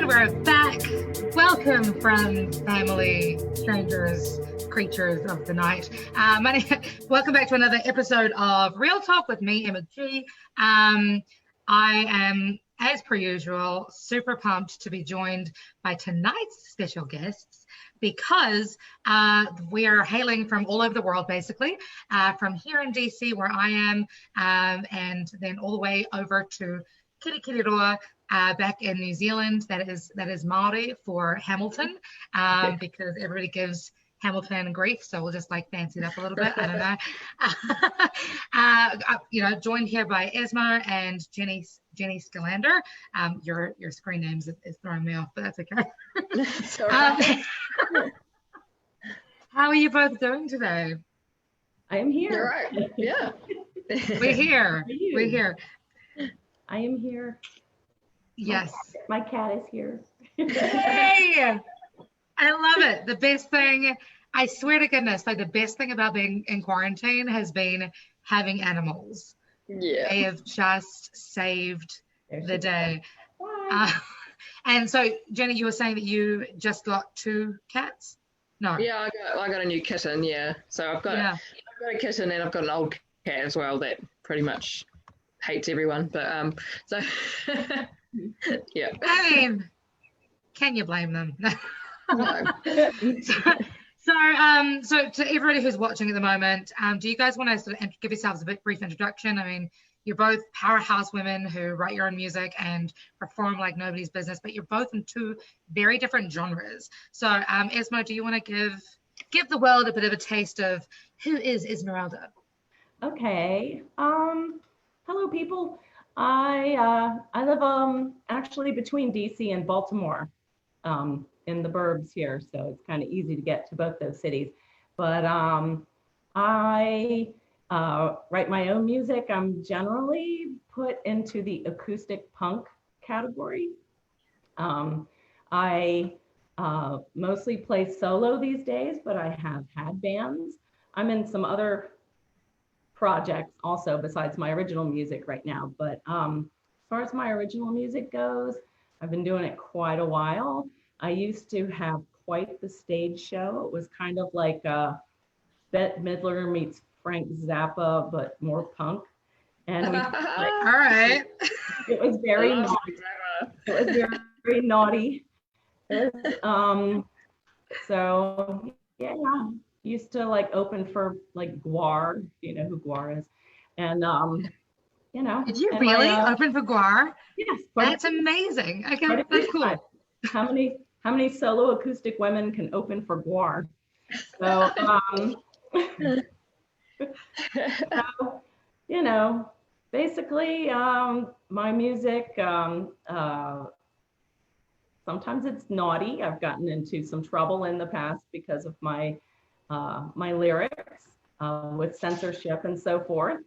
we're back. Welcome, friends, family, strangers, creatures of the night. Welcome back to another episode of Real Talk with me, Emma G. I am, as per usual, super pumped to be joined by tonight's special guests because we are hailing from all over the world, basically, from here in DC, where I am, and then all the way over to Kirikiriroa, back in New Zealand. That is Māori for Hamilton, because everybody gives Hamilton grief, so we'll just like fancy it up a little bit. I don't know. Joined here by Ezmo and Jennie Skulander. Your screen names is throwing me off, but that's okay. That's all right. How are you both doing today? I am here. You're right. Yeah. We're here. We're here. I am here. Yes. My cat is here. Hey! I love it. The best thing, I swear to goodness, like the best thing about being in quarantine has been having animals. Yeah. They have just saved the day. Bye. And so, Jennie, you were saying that you just got 2 cats? No. Yeah, I got a new kitten. Yeah. So I've got a kitten and I've got an old cat as well that pretty much hates everyone. But so yeah. I mean, can you blame them? No. So to everybody who's watching at the moment, do you guys want to sort of give yourselves a brief introduction? I mean, you're both powerhouse women who write your own music and perform like nobody's business, but you're both in 2 very different genres. So, Ezmo, do you want to give the world a bit of a taste of who is Esmirelda? Okay. Hello, people. I live actually between DC and Baltimore, in the burbs here, so it's kind of easy to get to both those cities. But I write my own music. I'm generally put into the acoustic punk category. I mostly play solo these days, but I have had bands. I'm in some other projects also besides my original music right now. But as far as my original music goes, I've been doing it quite a while. I used to have quite the stage show. It was kind of like Bette Midler meets Frank Zappa, but more punk. And we, all right. It was very naughty. It was very, very naughty. So yeah, used to like open for like Guar, you know who Guar is, and Did you really open for Guar? Yes, that's amazing. Okay, that's cool. How many solo acoustic women can open for Guar? So, basically, my music, sometimes it's naughty. I've gotten into some trouble in the past because of my lyrics with censorship and so forth.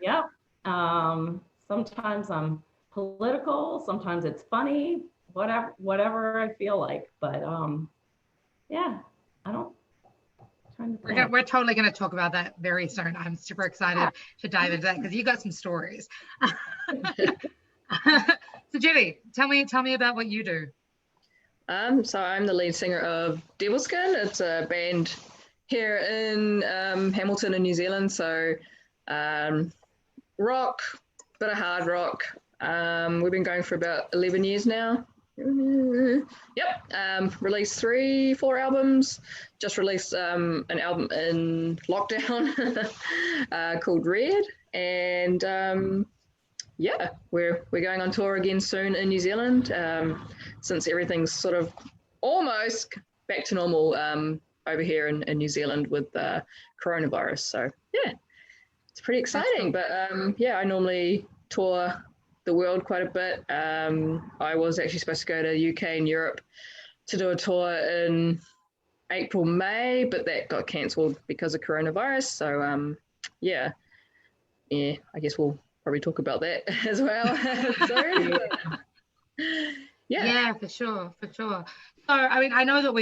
Yep. Sometimes I'm political, sometimes it's funny, whatever I feel like. But yeah, I don't. We're totally going to talk about that very soon. I'm super excited to dive into that because you got some stories. So Jennie, tell me about what you do. So I'm the lead singer of Devilskin. It's a band here in Hamilton in New Zealand. So rock, bit of hard rock. We've been going for about 11 years now. Yep. Released 4 albums. Just released an album in lockdown called Red. And yeah, we're going on tour again soon in New Zealand, since everything's sort of almost back to normal over here in New Zealand with coronavirus. So yeah, it's pretty exciting. But yeah, I normally tour the world quite a bit. I was actually supposed to go to UK and Europe to do a tour in April, May, but that got cancelled because of coronavirus. So yeah, I guess we'll probably talk about that as well. Sorry. Yeah, for sure. So I mean, I know that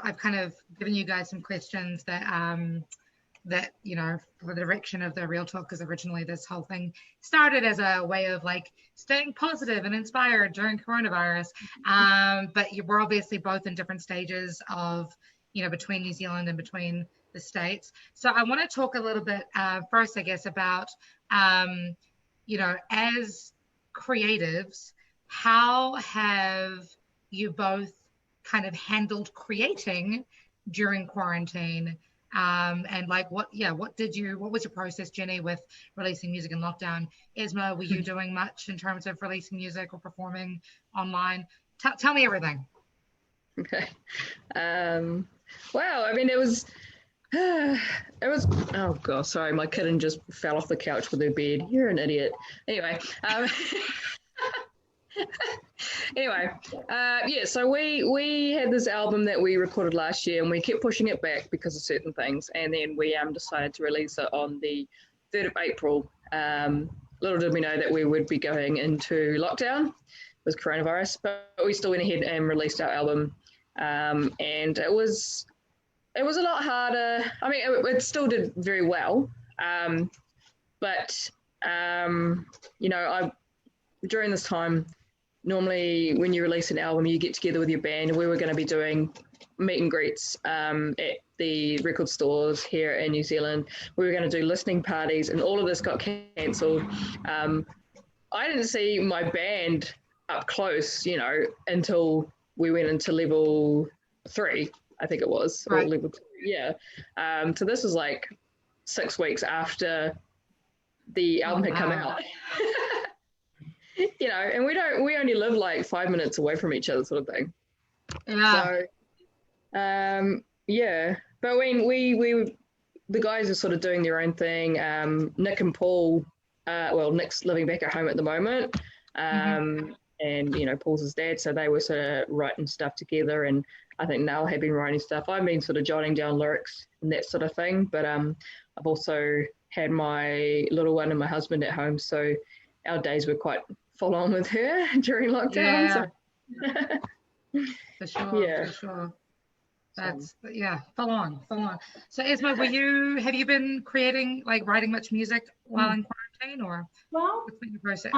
I've kind of given you guys some questions that that, for the direction of the Real Talk, because originally this whole thing started as a way of like staying positive and inspired during coronavirus. But we're obviously both in different stages of, between New Zealand and between the States. So I want to talk a little bit first, I guess, about, as creatives, how have you both kind of handled creating during quarantine? And like what was your process, Jenny, with releasing music in lockdown? Ezmo, were you doing much in terms of releasing music or performing online? Tell me everything. Okay. Wow. I mean, it was, oh God, sorry. My kitten just fell off the couch with her bed. You're an idiot. Anyway. So we had this album that we recorded last year, and we kept pushing it back because of certain things, and then we decided to release it on the 3rd of April. Little did we know that we would be going into lockdown with coronavirus, but we still went ahead and released our album, and it was a lot harder. I mean, it still did very well, but during this time, normally when you release an album, you get together with your band. We were going to be doing meet and greets at the record stores here in New Zealand. We were going to do listening parties, and all of this got cancelled. I didn't see my band up close, until we went into level 3, I think it was, right. Or level 2. Yeah. So this was like 6 weeks after the album had come out. And we only live like 5 minutes away from each other, sort of thing. Yeah. So, but when we the guys are sort of doing their own thing. Nick and Paul, Nick's living back at home at the moment, and Paul's his dad, so they were sort of writing stuff together, and I think Nell had been writing stuff. I've been sort of jotting down lyrics and that sort of thing, but I've also had my little one and my husband at home, so our days were quite full on with her during lockdown. Yeah. So. For sure. That's full on. So Esmo, have you been creating, like writing much music while in quarantine, or what's been your process?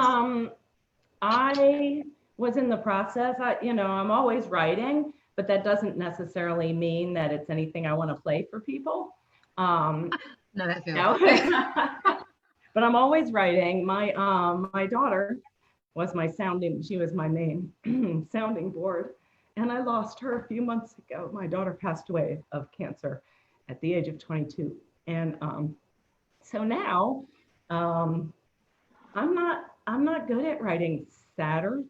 I was in the process. I'm always writing, but that doesn't necessarily mean that it's anything I want to play for people. No, that feels. But I'm always writing. My daughter was she was my main sounding board. And I lost her a few months ago. My daughter passed away of cancer at the age of 22. And so now I'm not good at writing sadder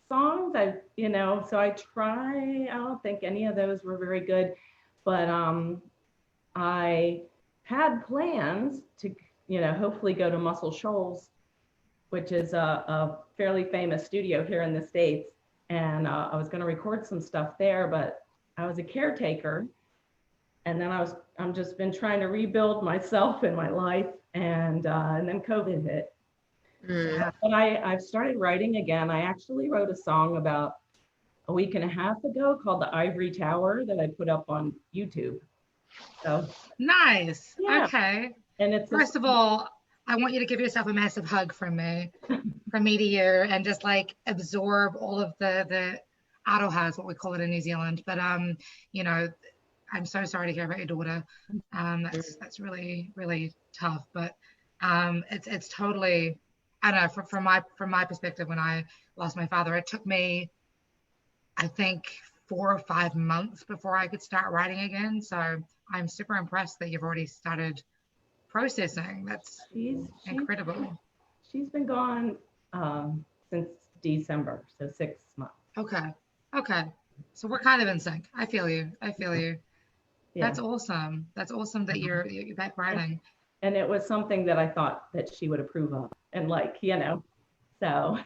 songs. So I try. I don't think any of those were very good, but I had plans to hopefully go to Muscle Shoals, which is a fairly famous studio here in the States. And I was going to record some stuff there, but I was a caretaker, and then I'm just been trying to rebuild myself and my life, and then COVID hit. But I've started writing again. I actually wrote a song about a week and a half ago called "The Ivory Tower" that I put up on YouTube. So nice. Yeah. Okay. And it's first of all, I want you to give yourself a massive hug from me to you, and just like absorb all of the aroha is what we call it in New Zealand. But I'm so sorry to hear about your daughter. That's really, really tough. But it's totally, I don't know, from my perspective, when I lost my father, it took me, I think, 4 or 5 months before I could start writing again. So I'm super impressed that you've already started processing. That's incredible. She's been gone since December, so 6 months. Okay. So we're kind of in sync. I feel you. Yeah. That's awesome. That you're back writing. And it was something that I thought that she would approve of, and so.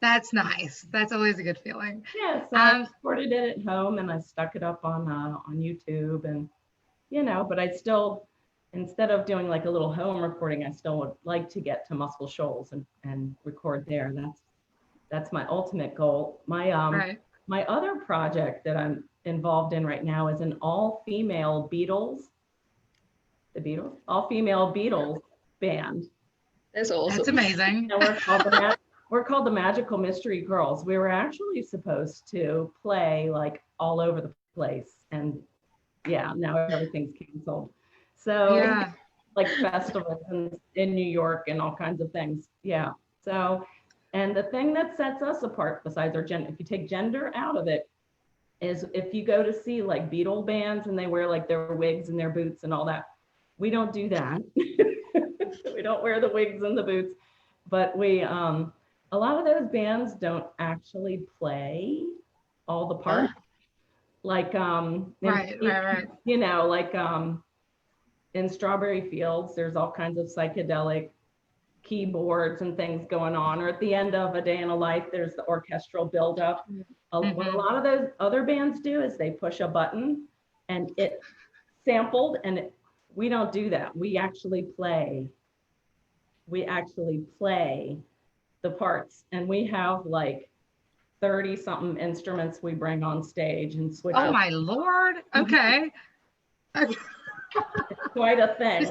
That's nice. That's always a good feeling. Yeah. So I recorded it at home, and I stuck it up on YouTube, and but I still, instead of doing like a little home recording, I still would like to get to Muscle Shoals and record there. That's my ultimate goal. My other project that I'm involved in right now is an all-female Beatles The Beatles, all-female Beatles band. That's awesome. That's amazing. And we're called the Magical Mystery Girls. We were actually supposed to play like all over the place, and yeah, now everything's canceled. So Yeah. like festivals in New York and all kinds of things. Yeah. So, and the thing that sets us apart besides our gender, if you take gender out of it, is if you go to see like Beatle bands and they wear like their wigs and their boots and all that, we don't do that. We don't wear the wigs and the boots, but we, a lot of those bands don't actually play all the parts. Like, Right. you know, like in Strawberry Fields, there's all kinds of psychedelic keyboards and things going on. Or at the end of A Day in a Life, there's the orchestral buildup. What a lot of those other bands do is they push a button and it sampled, and we don't do that. We actually play the parts, and we have like 30 something instruments we bring on stage and switch. Oh my Lord. Okay. It's quite a thing.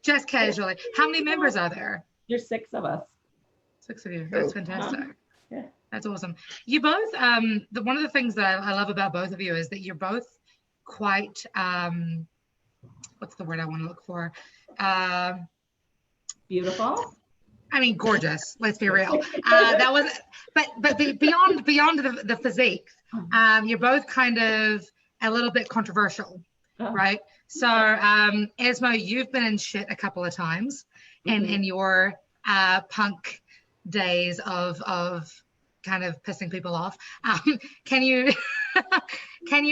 Just casually. How many members are there? There's 6 of us. 6 of you. That's fantastic. Yeah. That's awesome. You both, one of the things that I love about both of you is that you're both quite, what's the word I want to look for? Beautiful. I mean, gorgeous. Let's be real. That was, but beyond the physique, you're both kind of a little bit controversial, right? So, Ezmo, you've been in shit a couple of times, in your punk days of kind of pissing people off. Can you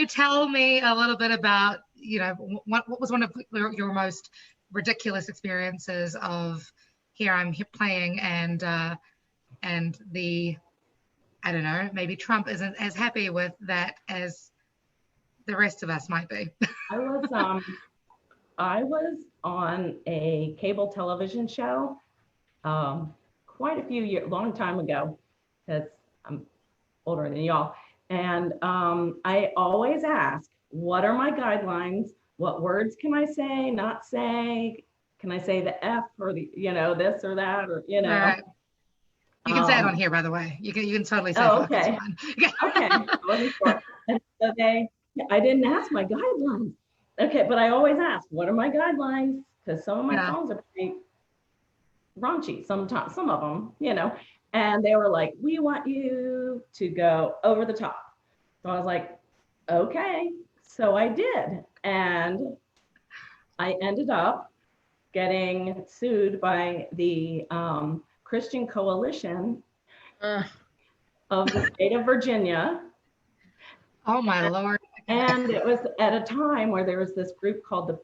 tell me a little bit about, you know, what was one of your most ridiculous experiences of here I'm playing and the, I don't know, maybe Trump isn't as happy with that as the rest of us might be. I was on a cable television show quite a few years, long time ago, because I'm older than y'all. And I always ask, what are my guidelines? What words can I say, not say? Can I say the F or the, you know, this or that, or, you know? Right. You can say it on here, by the way. You can totally say oh, fuck. okay. Okay. And so I didn't ask my guidelines. Okay, but I always ask, what are my guidelines? Because some of my songs are pretty raunchy sometimes, some of them, you know. And they were like, we want you to go over the top. So I was like, okay. So I did. And I ended up getting sued by the Christian Coalition of the state of Virginia. Oh my Lord. And it was at a time where there was this group called the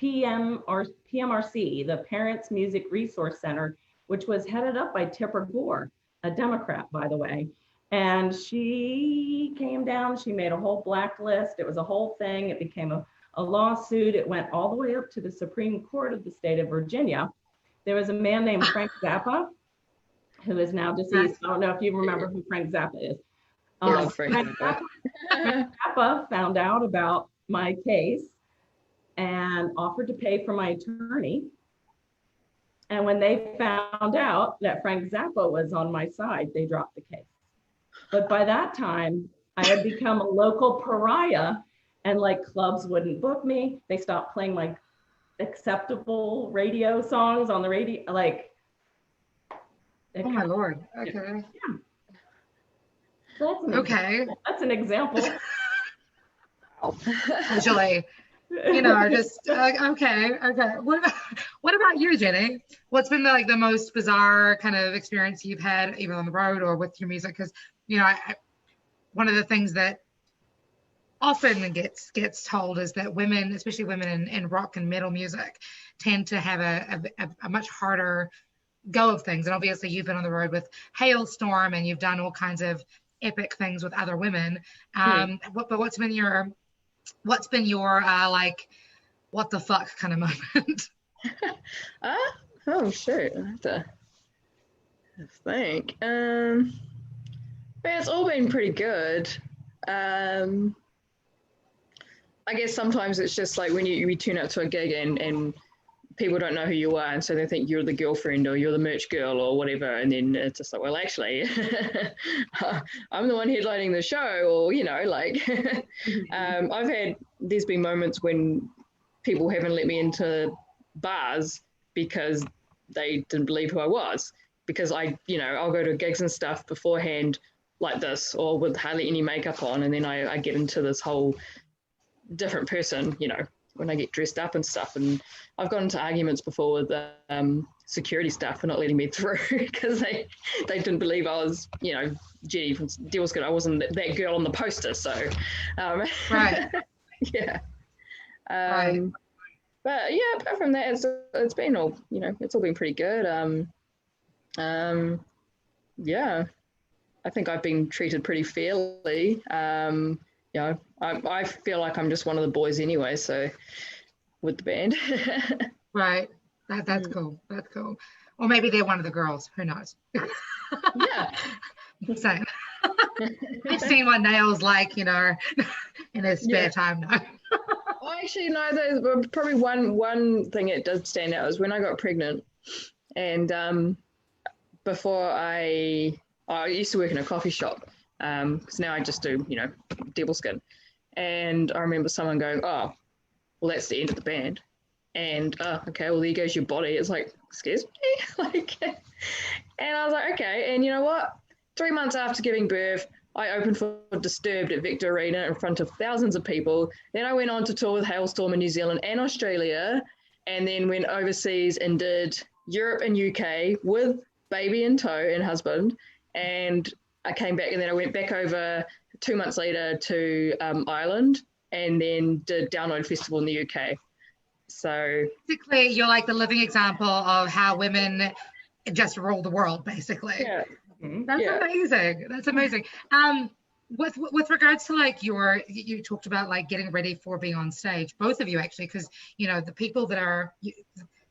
PMRC, the Parents Music Resource Center, which was headed up by Tipper Gore, a Democrat, by the way. And she came down, she made a whole blacklist. It was a whole thing. It became a lawsuit. It went all the way up to the Supreme Court of the state of Virginia. There was a man named Frank Zappa, who is now deceased. I don't know if you remember who Frank Zappa is. Frank Zappa found out about my case and offered to pay for my attorney. And when they found out that Frank Zappa was on my side, they dropped the case. But by that time, I had become a local pariah, and like clubs wouldn't book me. They stopped playing like acceptable radio songs on the radio. Like, oh my Lord. Okay. Yeah. So that's an example. Usually, you know, just okay. What about you, Jenny? What's been the most bizarre kind of experience you've had, either on the road or with your music? Because, you know, one of the things that often gets told is that women, especially women in rock and metal music, tend to have a much harder go of things. And obviously, you've been on the road with Hailstorm, and you've done all kinds of epic things with other women. But what's been your like, what the fuck kind of moment? Oh shit, I have to think. It's all been pretty good. I I guess sometimes it's just like when you turn up to a gig and people don't know who you are, and so they think you're the girlfriend or you're the merch girl or whatever, and then it's just like, well, actually, I'm the one headlining the show, or like, there's been moments when people haven't let me into bars because they didn't believe who I was, because I'll go to gigs and stuff beforehand like this, or with hardly any makeup on, and then I get into this whole different person, when I get dressed up and stuff. And I've gotten into arguments before with security staff for not letting me through because they didn't believe I was, Jennie from Devilskin. I wasn't that girl on the poster. So, right. Yeah. Right. But yeah, apart from that, it's been all, it's all been pretty good. Yeah, I think I've been treated pretty fairly. I feel like I'm just one of the boys anyway, so with the band. Right. That's cool. That's cool. Or maybe they're one of the girls. Who knows? Yeah. Same. I've seen what Nail's like, in his spare time now. Well, actually, no, there's probably one thing that does stand out is when I got pregnant, and before I used to work in a coffee shop, because now I just do, Devilskin. And I remember someone going, oh, well, that's the end of the band. And, oh, okay, well, there goes your body. It's like, excuse me? And I was like, okay. And you know what? 3 months after giving birth, I opened for Disturbed at Victor Arena in front of thousands of people. Then I went on to tour with Hailstorm in New Zealand and Australia, and then went overseas and did Europe and UK with baby in tow and husband. And I came back, and then I went back over 2 months later to Ireland, and then did Download Festival in the UK. So basically, you're like the living example of how women just rule the world, basically. Yeah. That's amazing. That's amazing. With regards to like you talked about like getting ready for being on stage, both of you actually, because the people that are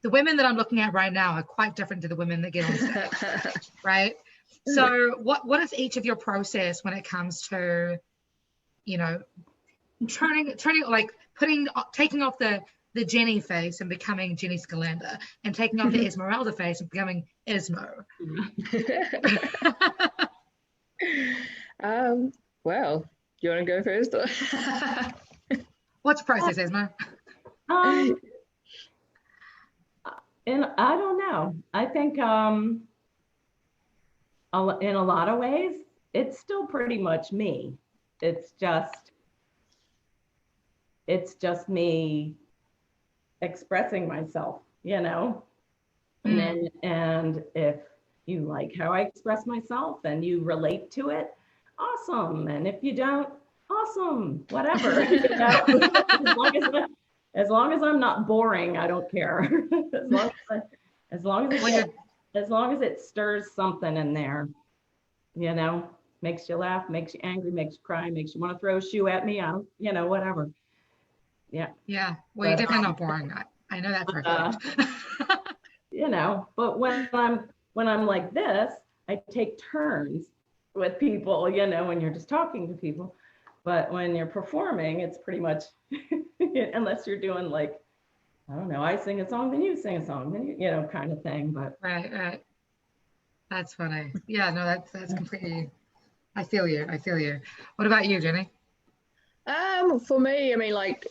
the women that I'm looking at right now are quite different to the women that get on stage, right? So what is each of your process when it comes to, taking off the Jennie face and becoming Jennie Skulander, and taking off the Esmirelda face and becoming Ezmo? Well, you want to go first? What's the process, Ezmo? And I don't know. I think in a lot of ways, it's still pretty much me. It's just me expressing myself, and if you like how I express myself and you relate to it, awesome. And if you don't, awesome, whatever. As long as I'm not boring, I don't care. as long as it stirs something in there, makes you laugh, makes you angry, makes you cry, makes you want to throw a shoe at me, whatever. Yeah. Yeah. Well, you're definitely not boring. I know that for a fact. But when I'm like this, I take turns with people, when you're just talking to people. But when you're performing, it's pretty much, unless you're doing like, I don't know, I sing a song, then you sing a song, then kind of thing. But right. That's funny. Yeah, no, that's completely. I feel you. What about you, Jennie? For me, I mean, like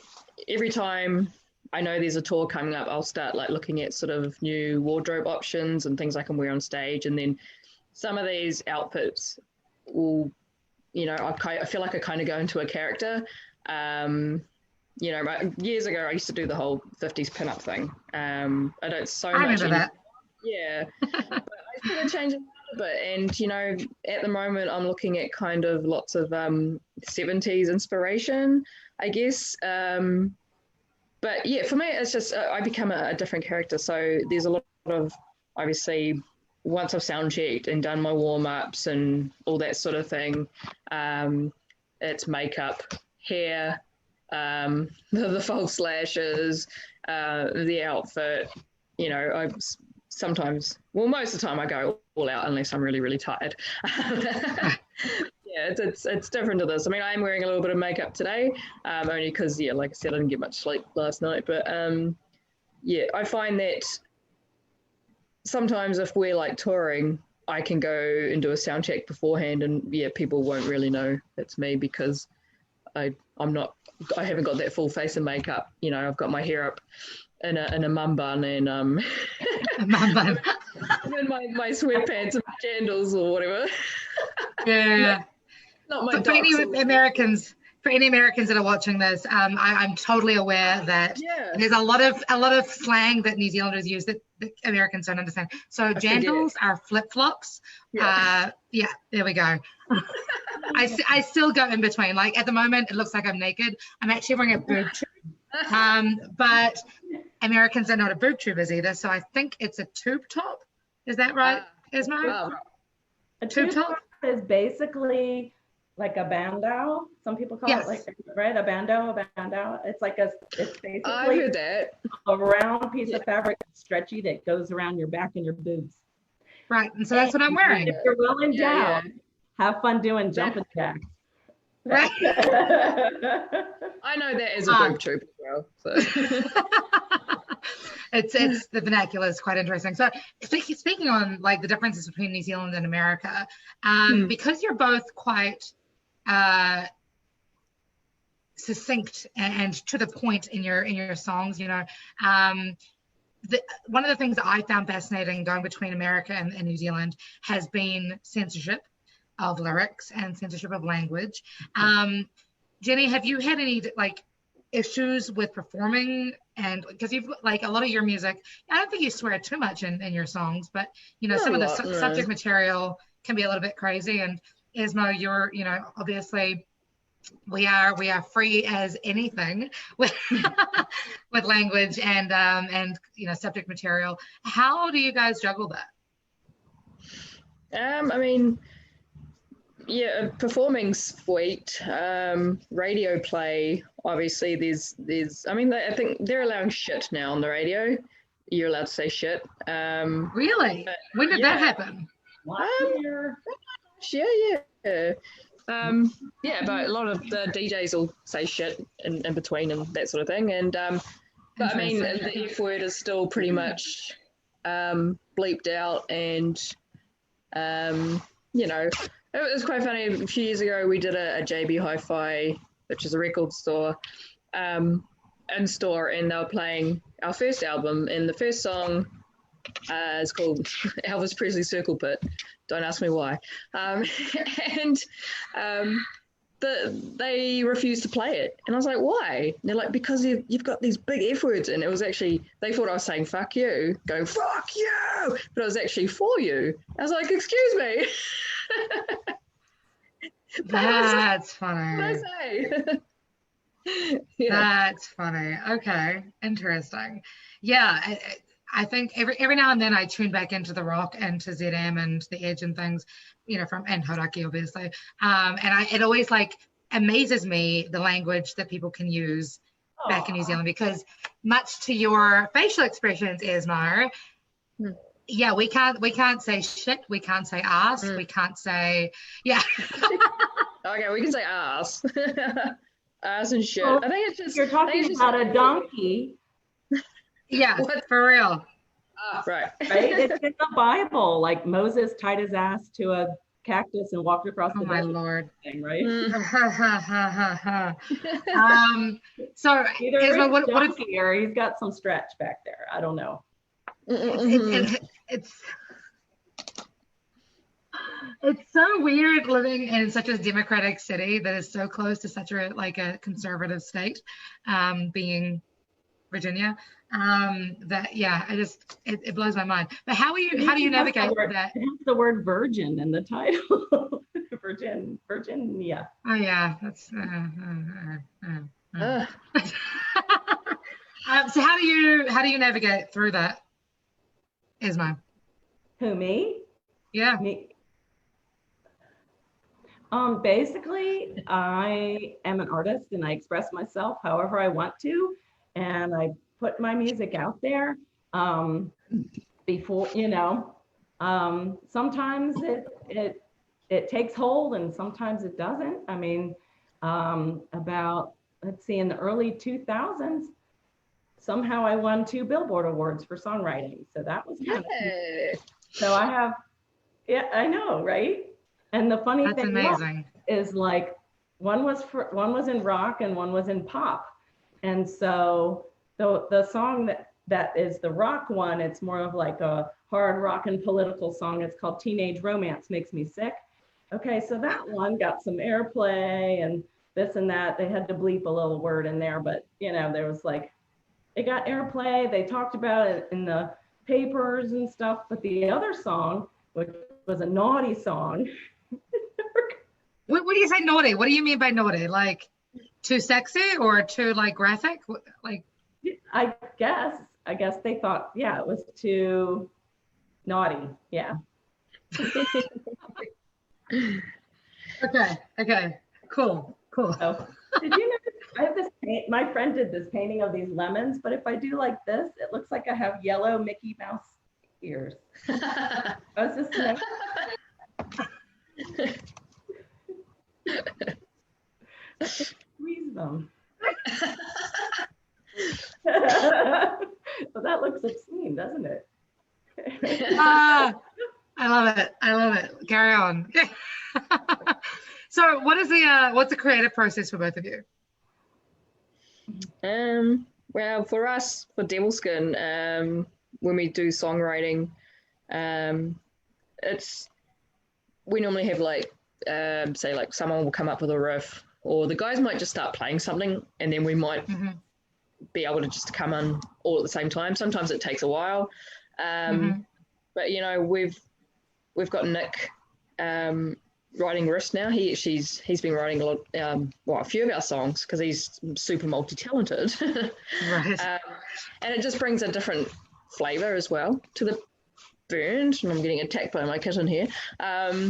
every time I know there's a tour coming up, I'll start like looking at sort of new wardrobe options and things I can wear on stage. And then some of these outfits will, I feel like I kind of go into a character. Years ago, I used to do the whole 50s pinup thing. I don't so I much. remember that. Yeah. But I sort of changed it a bit. And, at the moment, I'm looking at kind of lots of 70s inspiration, I guess. But yeah, for me, it's just I become a different character. So there's a lot of, obviously, once I've sound checked and done my warm-ups and all that sort of thing, it's makeup, hair, the false lashes, the outfit. I sometimes, well, most of the time I go all out unless I'm really, really tired. Yeah, Yeah, it's different to this. I mean, I'm wearing a little bit of makeup today, only because, yeah, like I said, I didn't get much sleep last night. But yeah, I find that sometimes if we're like touring, I can go and do a sound check beforehand, and yeah, people won't really know it's me because I haven't got that full face of makeup. You know, I've got my hair up in a mum bun and A mum bun. in my sweatpants and sandals or whatever. Yeah. Not my For any Americans that are watching this, I'm totally aware that there's a lot of slang that New Zealanders use that Americans don't understand. So jandals are flip-flops. Yeah, there we go. I still go in between. Like at the moment, it looks like I'm naked. I'm actually wearing a boob tube. But Americans are not a boob tubers either. So I think it's a tube top. Is that right, Ezmo? A tube top is basically like a bandeau. Some people call it like, right? A bandeau. It's basically I heard that. A round piece of fabric, stretchy, that goes around your back and your boobs. Right, and so that's what I'm wearing. If you're well endowed, have fun doing jumping jacks. Right. I know that as a boob tube as well. So. It's the vernacular is quite interesting. So speaking on like the differences between New Zealand and America, because you're both quite succinct and to the point in your songs, you know, one of the things that I found fascinating going between America and New Zealand has been censorship of lyrics and censorship of language. Jennie, have you had any like issues with performing? And because you've like a lot of your music, I don't think you swear too much in your songs, but you know, some of the subject material can be a little bit crazy. And Ezmo, you're, you know, obviously we are free as anything with with language and you know, subject material. How do you guys juggle that? I mean, yeah, performing's sweet. Radio play, obviously there's I mean, I think they're allowing shit now on the radio. You're allowed to say shit. Really? When did that happen? Yeah. Yeah, but a lot of the DJs will say shit in between and that sort of thing. And but I mean, the F word is still pretty much bleeped out, and you know, it was quite funny. A few years ago, we did a JB Hi-Fi, which is a record store, in store, and they were playing our first album, and the first song is called Elvis Presley Circle Pit. Don't ask me why. And they refused to play it. And I was like, why? And they're like, because you've got these big F words. And it was actually, they thought I was saying fuck you, going fuck you, but it was actually for you. I was like, excuse me. That's funny. What did I say? Yeah. That's funny. Okay, interesting. Yeah, I think every now and then I tune back into the rock and to ZM and the Edge and things, you know, and Hodaki obviously. And it always like amazes me the language that people can use back in New Zealand, because much to your facial expressions, Ezmo, yeah, we can't say shit, we can't say ass, we can't say Okay, we can say ass. Ass and shit. Well, I think it's just you're talking about a donkey. Yeah, for real. Right. Right? It's in the Bible. Like Moses tied his ass to a cactus and walked across the my desert Lord. thing, right? So either Ezmo, what donkey or he's got some stretch back there. I don't know. It's so weird living in such a democratic city that is so close to such a conservative state, being Virginia. That it blows my mind. But how do you navigate that? It has the word virgin in the title. Virginia. Oh yeah, that's so how do you navigate through that, Ezmo? Who, me? Yeah. Me. Basically, I am an artist and I express myself however I want to, and I put my music out there. Before, you know, sometimes it it takes hold and sometimes it doesn't. I mean, about, let's see, in the early 2000s, somehow I won 2 Billboard Awards for songwriting. So that was kind of, so I have, yeah, I know, right? And the funny That's thing amazing. is like, one was in rock and one was in pop. And so the song that is the rock one, it's more of like a hard rock and political song. It's called Teenage Romance Makes Me Sick. Okay, so that one got some airplay and this and that. They had to bleep a little word in there, but you know, there was like, it got airplay. They talked about it in the papers and stuff. But the other song, which was a naughty song. What do you say naughty? What do you mean by naughty? Like too sexy or too like graphic? Like, I guess they thought, yeah, it was too naughty. Yeah. Okay. Cool. So, did you know I have this my friend did this painting of these lemons, but if I do like this, it looks like I have yellow Mickey Mouse ears. I was just squeeze them. Well, that looks obscene, doesn't it? I love it. Carry on. So what is what's the creative process for both of you? Well, for us, for Devilskin, when we do songwriting, we normally have like, say like someone will come up with a riff, or the guys might just start playing something, and then we might be able to just come in all at the same time. Sometimes it takes a while, but you know, we've got Nick writing riffs now. He's been writing a lot, a few of our songs because he's super multi-talented. Right. And it just brings a different flavor as well to the burned. And I'm getting attacked by my kitten here. Yeah,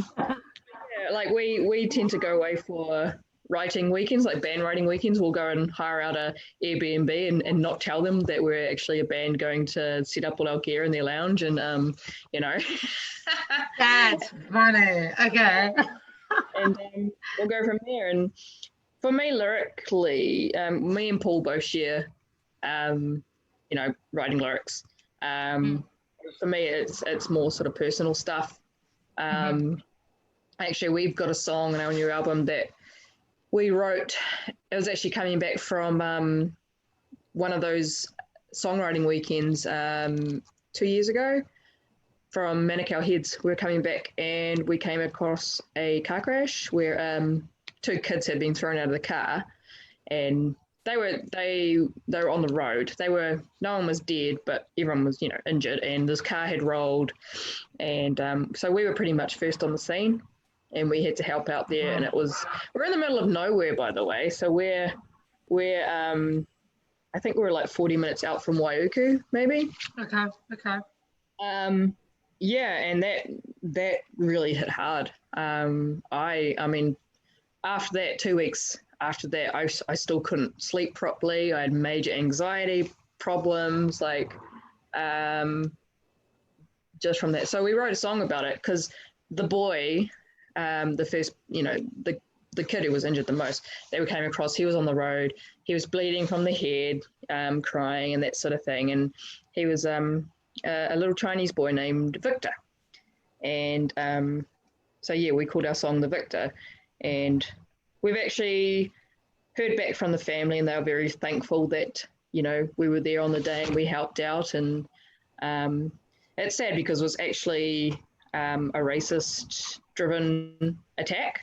like we tend to go away for writing weekends, like band writing weekends. We'll go and hire out a Airbnb and not tell them that we're actually a band going to set up all our gear in their lounge, and you know. That's funny. Okay. And we'll go from there. And for me, lyrically, me and Paul both share, you know, writing lyrics. For me, it's more sort of personal stuff. Actually, we've got a song on our new album that we wrote. It was actually coming back from one of those songwriting weekends 2 years ago from Manukau Heads. We were coming back and we came across a car crash where 2 kids had been thrown out of the car, and they were on the road. No one was dead, but everyone was, you know, injured, and this car had rolled, and so we were pretty much first on the scene, and we had to help out there. And we're in the middle of nowhere, by the way. So we're I think we're like 40 minutes out from Waiuku, maybe. Okay. Yeah, and that really hit hard. I mean, after that, 2 weeks after that, I still couldn't sleep properly. I had major anxiety problems, like just from that. So we wrote a song about it because the boy, the first, you know, the kid who was injured the most, that we came across, he was on the road. He was bleeding from the head, crying and that sort of thing. And he was a little Chinese boy named Victor. And so, yeah, we called our song The Victor. And we've actually heard back from the family, and they were very thankful that, you know, we were there on the day and we helped out. And it's sad because it was actually a racist-driven attack.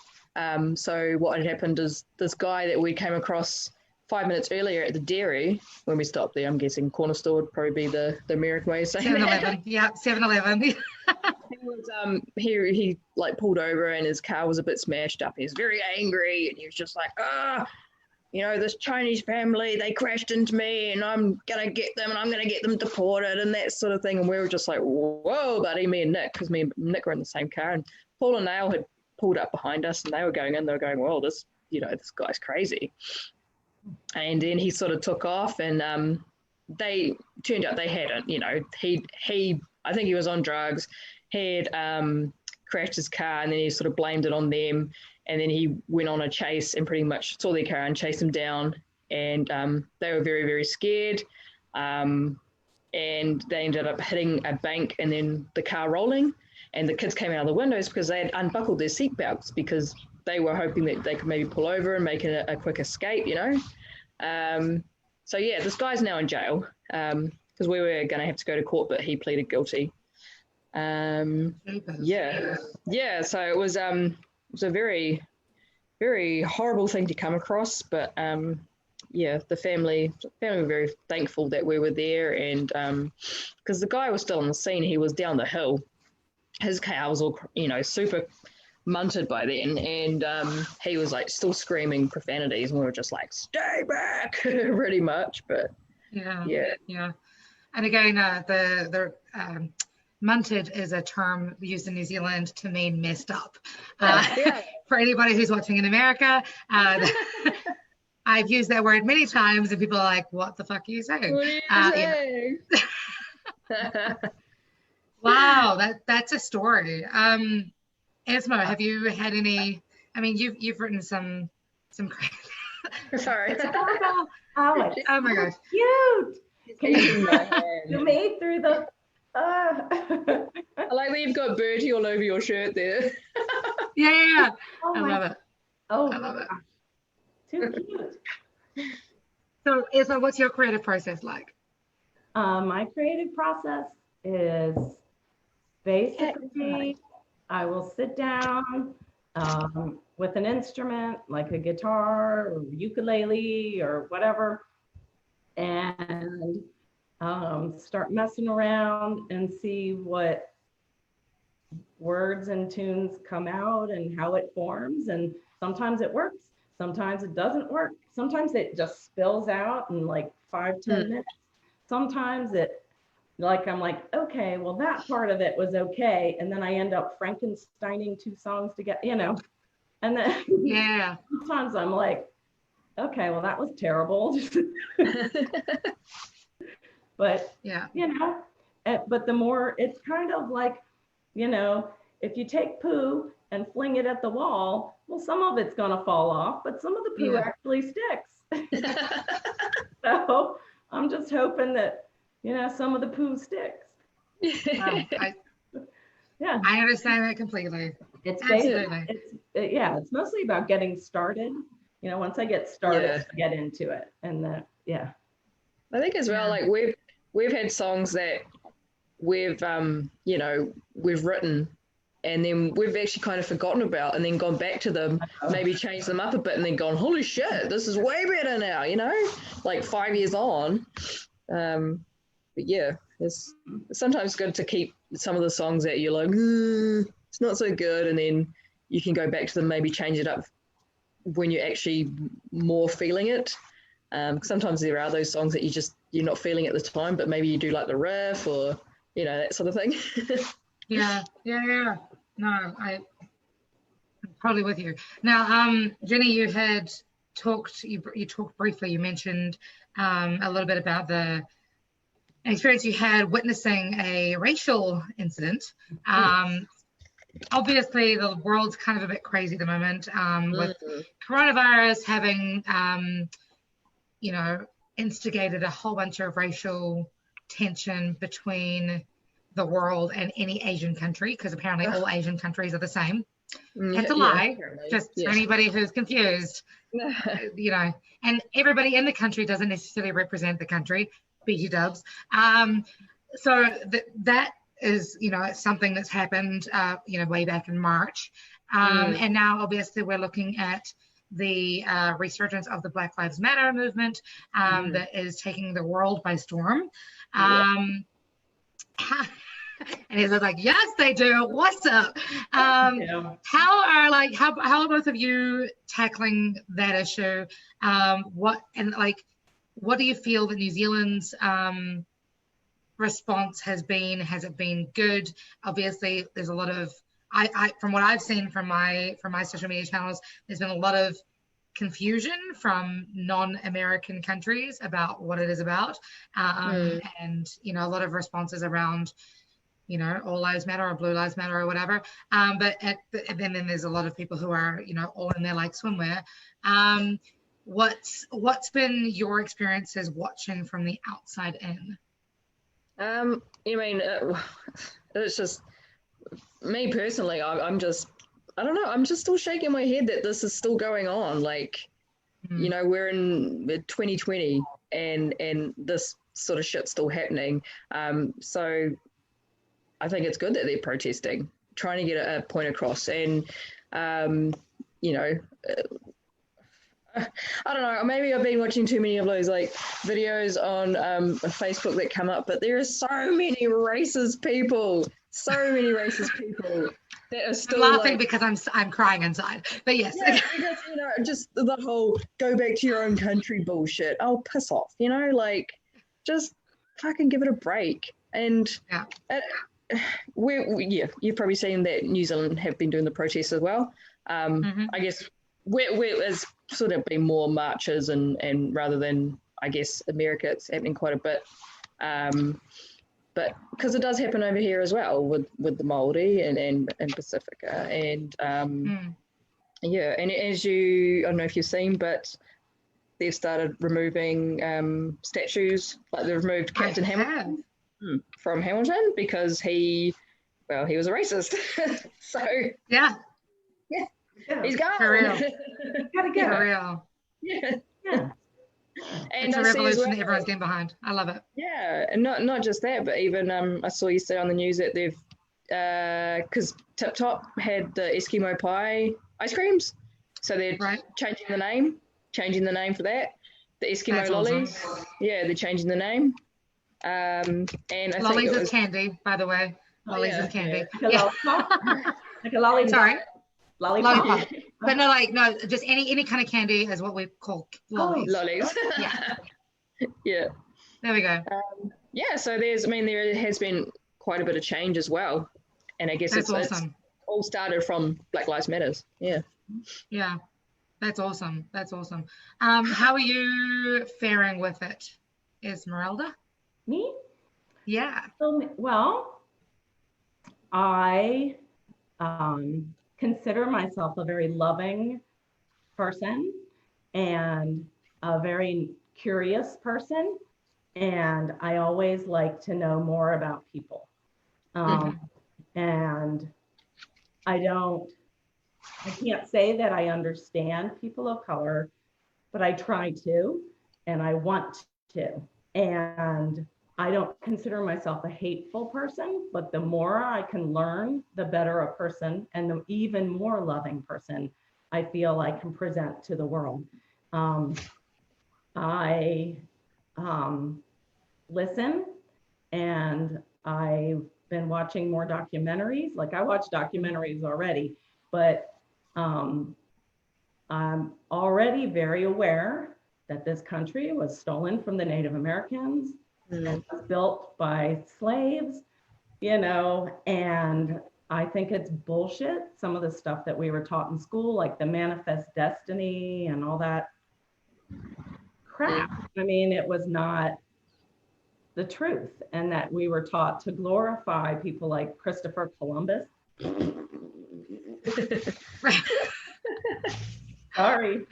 So what had happened is this guy that we came across 5 minutes earlier at the dairy, when we stopped there, I'm guessing corner store would probably be the American way of saying 7-Eleven. Yeah, 7-Eleven. he like pulled over and his car was a bit smashed up. He was very angry and he was just like, you know, this Chinese family, they crashed into me and I'm going to get them and I'm going to get them deported and that sort of thing. And we were just like, whoa, buddy, me and Nick, because me and Nick were in the same car, and Paul and Nail had pulled up behind us and they were going in, well, this guy's crazy. And then he sort of took off, and they turned out they hadn't, you know, I think he was on drugs. He had crashed his car, and then he sort of blamed it on them, and then he went on a chase and pretty much saw their car and chased them down, and they were very, very scared, and they ended up hitting a bank and then the car rolling, and the kids came out of the windows because they had unbuckled their seatbelts because they were hoping that they could maybe pull over and make it a quick escape, you know. So yeah, this guy's now in jail because we were going to have to go to court, but he pleaded guilty. Yeah. So it was a very, very horrible thing to come across, but yeah, the family were very thankful that we were there, and because the guy was still on the scene, he was down the hill. His car was all, you know, super munted by then, and he was like still screaming profanities, and we were just like, stay back, pretty much. But yeah. And again, the munted is a term used in New Zealand to mean messed up. For anybody who's watching in America, I've used that word many times, and people are like, what the fuck are you saying? What are you saying? Wow, that's a story. Ezmo, have you had any? I mean, you've written some. Sorry. It's adorable. Alex. Oh my gosh. Cute. You made through the. I like that you've got Bertie all over your shirt there. Yeah. Oh I love it. Oh, I love it. Too cute. So, Ezmo, what's your creative process like? My creative process is basically I will sit down with an instrument like a guitar or ukulele or whatever, and start messing around and see what words and tunes come out and how it forms. And sometimes it works, sometimes it doesn't work. Sometimes it just spills out in like 5-10 minutes. Sometimes it, like, I'm like, okay, well, that part of it was okay. And then I end up Frankensteining 2 songs together, you know. And then sometimes I'm like, okay, well, that was terrible. But, you know, but the more, it's kind of like, you know, if you take poo and fling it at the wall, well, some of it's going to fall off, but some of the poo actually sticks. So I'm just hoping that, you know, some of the poo sticks. I understand that completely. It's it's mostly about getting started. You know, once I get started, I get into it, and that, I think as well, like we've had songs that we've you know, we've written, and then we've actually kind of forgotten about, and then gone back to them, maybe changed them up a bit, and then gone, holy shit, this is way better now, you know, like 5 years on. But yeah, it's sometimes good to keep some of the songs that you're like, it's not so good, and then you can go back to them, maybe change it up when you're actually more feeling it. Sometimes there are those songs that you're not feeling at the time, but maybe you do like the riff or, you know, that sort of thing. Yeah. No, I'm probably with you. Now, Jennie, you had talked, you talked briefly, you mentioned a little bit about the experience you had witnessing a racial incident. Obviously, the world's kind of a bit crazy at the moment with coronavirus having, you know, instigated a whole bunch of racial tension between the world and any Asian country, because apparently all Asian countries are the same. It's a lie, just for anybody who's confused, you know, and everybody in the country doesn't necessarily represent the country, BT dubs. So that is, you know, something that's happened, you know, way back in March. And now obviously we're looking at the resurgence of the Black Lives Matter movement that is taking the world by storm. And he's like, yes, they do. What's up? How are both of you tackling that issue? What do you feel that New Zealand's response has been? Has it been good? Obviously, there's a lot of from what I've seen from my social media channels, there's been a lot of confusion from non-American countries about what it is about, and you know, a lot of responses around you know, all lives matter or blue lives matter or whatever. But then there's a lot of people who are, you know, all in their like swimwear. What's been your experiences watching from the outside in? You mean it's just me personally. I'm just, I don't know. I'm just still shaking my head that this is still going on. Like, you know, we're in 2020 and this sort of shit's still happening. So I think it's good that they're protesting, trying to get a point across. And, you know, I don't know, maybe I've been watching too many of those like videos on Facebook that come up, but there are so many racist people that are still I'm laughing because I'm crying inside. But yes. Yeah, because, you know, just the whole go back to your own country bullshit. Oh, piss off, you know, like just fucking give it a break. And you've probably seen that New Zealand have been doing the protests as well. I guess there's sort of been more marches and rather than, I guess, America, it's happening quite a bit. But because it does happen over here as well with the Māori and Pacifica. And yeah, and as I don't know if you've seen, but they've started removing statues, like they've removed Captain Hamilton from Hamilton because he was a racist. So yeah, he's gone. For real. Gotta go. For real. Yeah. And it's a revolution that everyone's getting behind. I love it. Yeah, and not just that, but even I saw yesterday on the news that they've because Tip Top had the Eskimo pie ice creams, so they're changing the name for that. The Eskimo That's lollies, awesome. Yeah, they're changing the name. And I lollies think is candy, by the way. Lollies is candy. Yeah. Like a lollipop. Sorry. Lollipop. But no, just any kind of candy is what we call lollies. Lollies. Yeah. Yeah. There we go. Yeah, so there has been quite a bit of change as well. And I guess it's all started from Black Lives Matters. Yeah. Yeah. That's awesome. How are you faring with it, Esmirelda? Me? Yeah. Well, I consider myself a very loving person and a very curious person, and I always like to know more about people. And I can't say that I understand people of color, but I try to, and I want to. And I don't consider myself a hateful person, but the more I can learn, the better a person and the even more loving person I feel I can present to the world. I listen, and I've been watching more documentaries. Like I watch documentaries already, but I'm already very aware that this country was stolen from the Native Americans and was built by slaves, you know, and I think it's bullshit. Some of the stuff that we were taught in school, like the manifest destiny and all that crap. I mean, it was not the truth, and that we were taught to glorify people like Christopher Columbus. Sorry.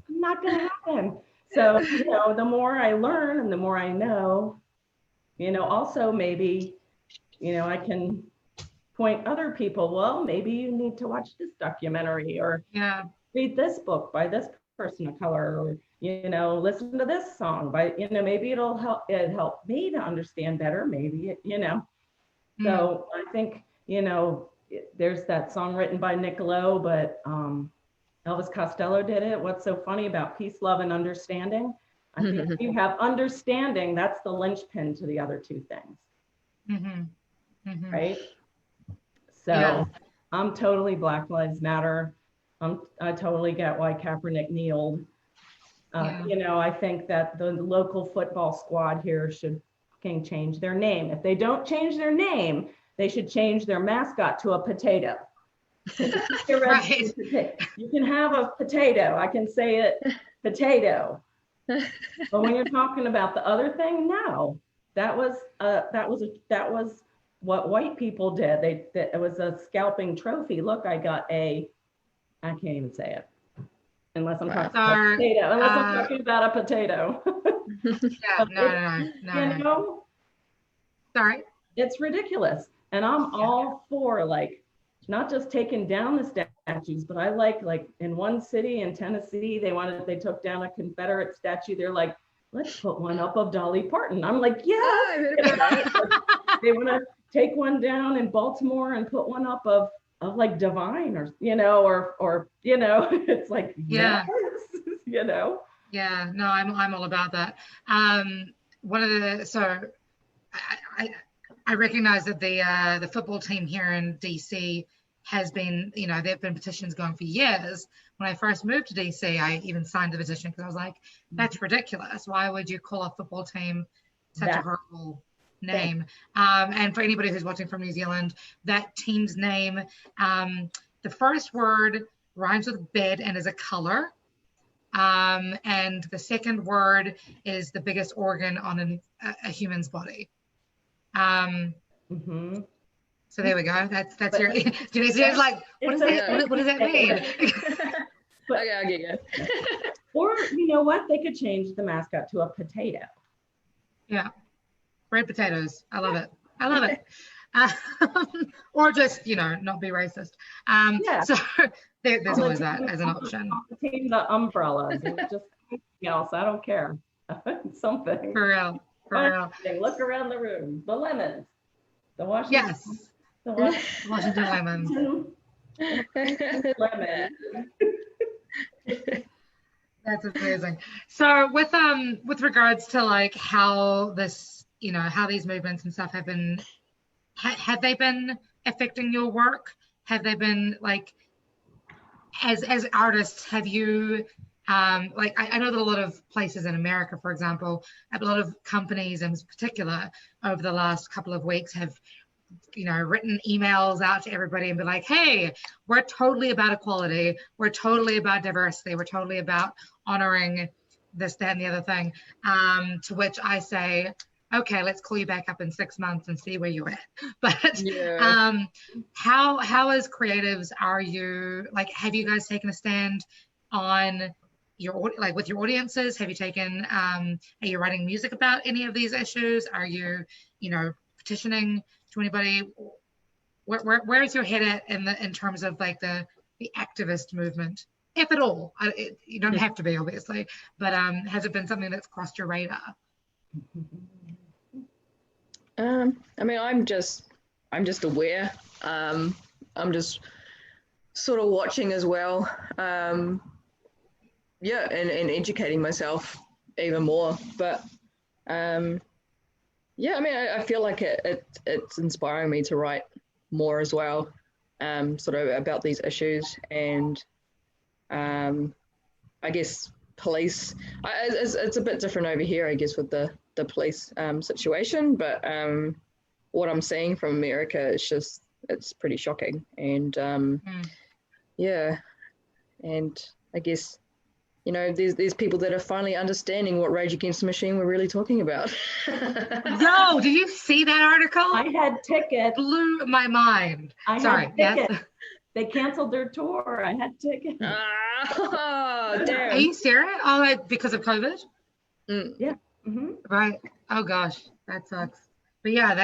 Not gonna happen. So, you know, the more I learn and the more I know, you know, also maybe, you know, I can point other people, well, maybe you need to watch this documentary or read this book by this person of color, or, you know, listen to this song by, you know, maybe it'll help me to understand better, maybe, you know. So I think, you know, there's that song written by Nick Lowe, but Elvis Costello did it. What's so funny about peace, love, and understanding? I think if you have understanding, that's the linchpin to the other two things. Right? So I'm totally Black Lives Matter. I totally get why Kaepernick kneeled. You know, I think that the local football squad here should fucking change their name. If they don't change their name, they should change their mascot to a potato. Right. You can have a potato. I can say it, potato. But when you're talking about the other thing, no, that was what white people did. It was a scalping trophy. Look, I can't even say it. Unless I'm talking about a potato. Unless I'm talking about a potato. Yeah, no. You know? Sorry. It's ridiculous. And I'm all for like, not just taking down the statues, but I like in one city in Tennessee, they took down a Confederate statue. They're like, let's put one up of Dolly Parton. I'm like, yeah. They want to take one down in Baltimore and put one up of like Divine or it's like, yeah, yes, you know. Yeah, no, I'm all about that. I recognize that the football team here in DC has been, there have been petitions going for years. When I first moved to DC, I even signed the petition because I was like, that's ridiculous. Why would you call a football team such a horrible name? And for anybody who's watching from New Zealand, that team's name, the first word rhymes with bed and is a color. And the second word is the biggest organ on a human's body. So there we go. That's your. Jennie's like, what does that mean? Okay, I'll get you. Or you know what? They could change the mascot to a potato. Yeah, red potatoes. I love it. Or just not be racist. So there's always that as an option. Change the umbrellas and just anything else. I don't care. Something. For real. Look around the room. The lemons. The Washington. Yes. The Washington lemons. Lemon. That's amazing. So with regards to like how this, how these movements and stuff have they been affecting your work? Have they been like, as artists, have you like I know that a lot of places in America, for example, a lot of companies in particular over the last couple of weeks have written emails out to everybody and be like, hey, we're totally about equality, we're totally about diversity, we're totally about honoring this, that, and the other thing, to which I say, okay, let's call you back up in 6 months and see where you're at. But how as creatives are you, like, have you guys taken a stand on with your audiences? Have you taken are you writing music about any of these issues? Are you petitioning to anybody? Where is your head at in terms of like the activist movement, if at all? You don't have to be, obviously, but has it been something that's crossed your radar? I mean, I'm just aware. I'm just sort of watching as well. And educating myself even more. But I mean, I feel like it's inspiring me to write more as well, sort of about these issues. And I guess police, it's a bit different over here, I guess, with the police situation. But what I'm seeing from America, it's pretty shocking. And and I guess, there's people that are finally understanding what Rage Against the Machine we're really talking about. Yo, did you see that article? I had tickets. Blew my mind. Sorry. Yes. They canceled their tour. I had tickets. Oh, damn. Are you serious? Oh, because of COVID? Yeah. Mm-hmm. Right. Oh gosh, that sucks. But yeah,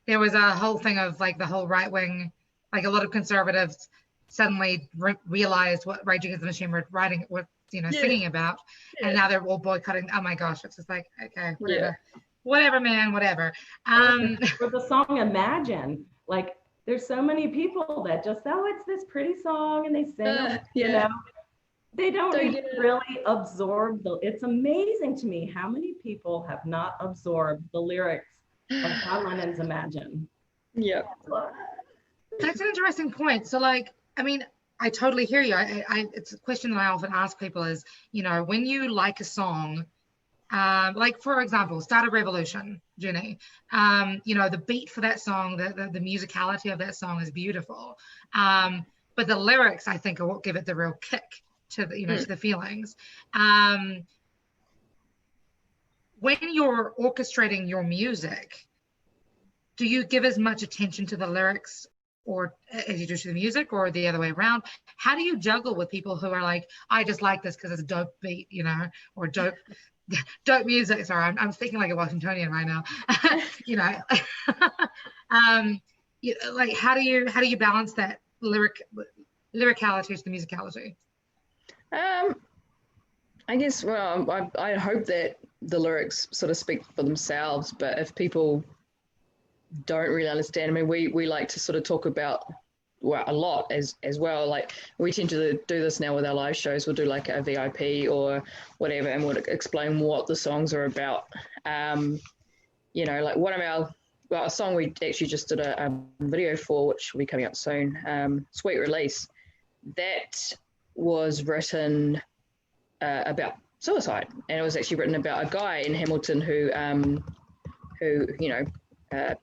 there was a whole thing of like the whole right wing, like a lot of conservatives suddenly realized what Rage Against the Machine were singing about, and now they're all boycotting. Oh my gosh, it's just like, okay, whatever, man, whatever. For the song Imagine, like there's so many people that just, it's this pretty song and they sing it, they don't really absorb it's amazing to me how many people have not absorbed the lyrics of John Lennon's Imagine. Yeah. That's an interesting point. So like, I mean, I totally hear you. It's a question that I often ask people is, when you like a song, like for example, Start a Revolution, Jennie, the beat for that song, the musicality of that song is beautiful. But the lyrics, I think, are what give it the real kick to the, to the feelings. When you're orchestrating your music, do you give as much attention to the lyrics or as you do to the music, or the other way around? How do you juggle with people who are like, I just like this because it's a dope beat, you know, or dope music? Sorry, I'm speaking like a Washingtonian right now. You know, like how do you balance that lyricality to the musicality? I guess, well, I hope that the lyrics sort of speak for themselves, but if people don't really understand, I mean, we like to sort of talk about, well, a lot as well. Like, we tend to do this now with our live shows. We'll do like a VIP or whatever, and we'll explain what the songs are about. You know, like one of our, well, a song we actually just did a video for, which will be coming up soon, Sweet Release, that was written about suicide, and it was actually written about a guy in Hamilton who you know,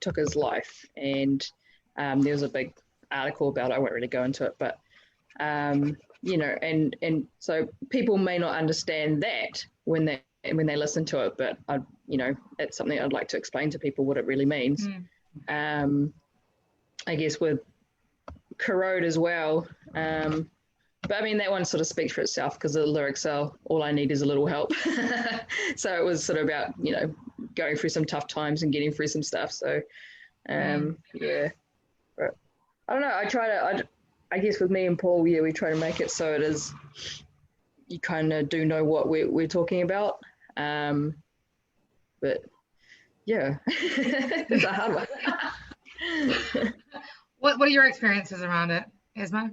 took his life, and there was a big article about it. I won't really go into it, but you know, and so people may not understand that when they listen to it, but you know, it's something I'd like to explain to people what it really means. I guess with Corrode as well. But I mean, that one sort of speaks for itself because the lyrics are, all I need is a little help. So it was sort of about, you know, going through some tough times and getting through some stuff. So, yeah. But I don't know. I guess with me and Paul, yeah, we try to make it so it is, you kind of do know what we're talking about. But yeah, it's a hard one. What are your experiences around it, Ezmo?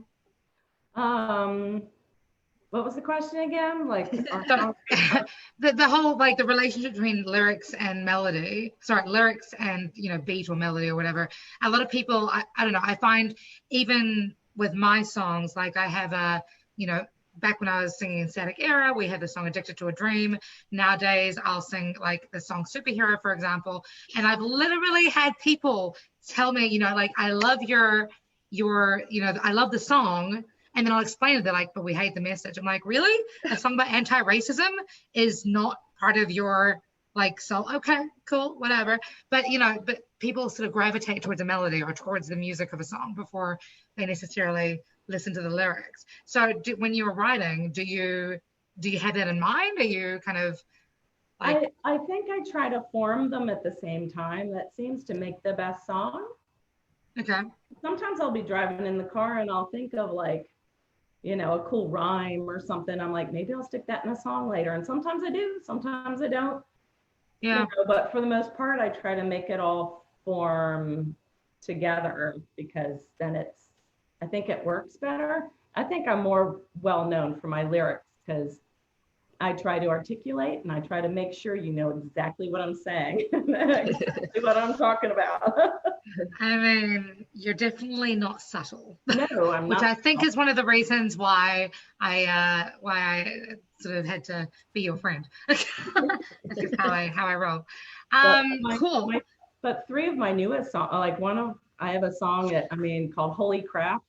What was the question again? Like the whole, like, the relationship between lyrics and melody. Sorry, lyrics and, you know, beat or melody or whatever. A lot of people, I don't know, I find even with my songs, like I have a, you know, back when I was singing in Static Era, we had the song Addicted to a Dream. Nowadays, I'll sing like the song Superhero, for example. And I've literally had people tell me, you know, like, I love your, you know, I love the song. And then I'll explain it. They're like, but we hate the message. I'm like, really? A song about anti-racism is not part of your, like, so, okay, cool, whatever. But, you know, but people sort of gravitate towards a melody or towards the music of a song before they necessarily listen to the lyrics. So when you're writing, do you have that in mind? Are you kind of like... I think I try to form them at the same time. That seems to make the best song. Okay. Sometimes I'll be driving in the car and I'll think of, like, you know, a cool rhyme or something. I'm like, maybe I'll stick that in a song later. And sometimes I do, sometimes I don't. Yeah. You know, but for the most part, I try to make it all form together because then I think it works better. I think I'm more well known for my lyrics because I try to articulate and I try to make sure you know exactly what I'm saying, exactly what I'm talking about. I mean, you're definitely not subtle. No, I'm not. Which I think is one of the reasons why I sort of had to be your friend. That's just how I roll. Cool. But three of my newest songs, like I have a song that, I mean, called Holy Crap,